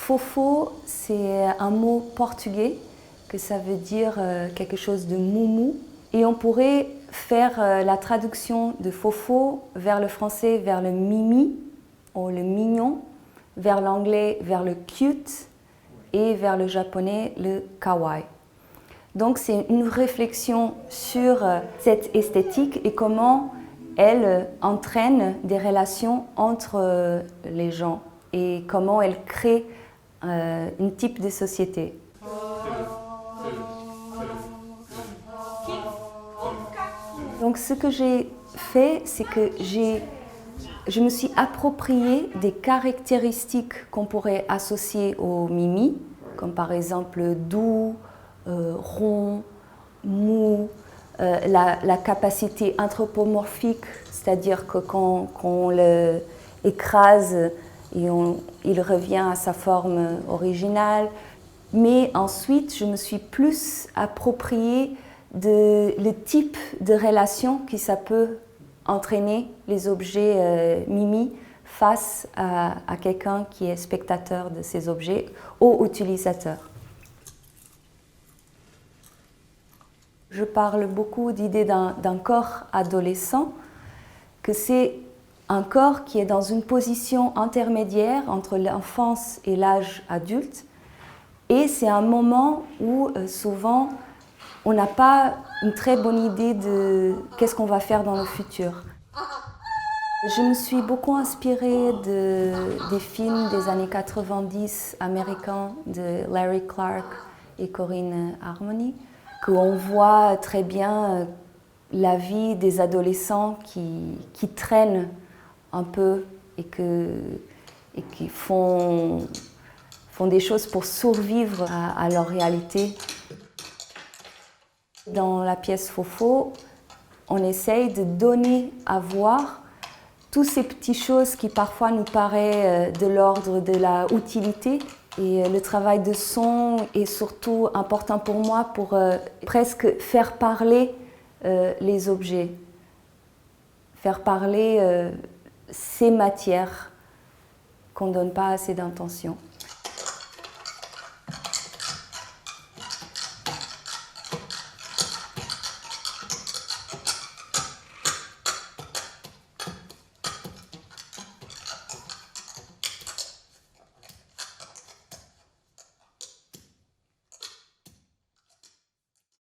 Fofo, c'est un mot portugais que ça veut dire quelque chose de moumou. Et on pourrait faire la traduction de Fofo vers le français, vers le mimi, ou le mignon, vers l'anglais, vers le cute, et vers le japonais, le kawaii. Donc c'est une réflexion sur cette esthétique et comment elle entraîne des relations entre les gens et comment elle crée un type de société. Donc ce que j'ai fait, c'est que je me suis approprié des caractéristiques qu'on pourrait associer au mimi, comme par exemple doux, rond, mou, la capacité anthropomorphique, c'est-à-dire que quand on le écrase, il revient à sa forme originale. Mais ensuite, je me suis plus approprié le type de relation que ça peut entraîner les objets mimi face à quelqu'un qui est spectateur de ces objets ou utilisateur. Je parle beaucoup d'idées d'un corps adolescent, que c'est un corps qui est dans une position intermédiaire entre l'enfance et l'âge adulte. Et c'est un moment où souvent on n'a pas une très bonne idée de qu'est-ce qu'on va faire dans le futur. Je me suis beaucoup inspirée des films des années 90 américains de Larry Clark et Corinne Harmony, où on voit très bien la vie des adolescents qui traînent un peu et qui font des choses pour survivre à leur réalité. Dans la pièce Fofo, on essaye de donner à voir toutes ces petites choses qui parfois nous paraissent de l'ordre de la utilité. Et le travail de son est surtout important pour moi pour presque faire parler les objets, faire parler ces matières qu'on ne donne pas assez d'intention.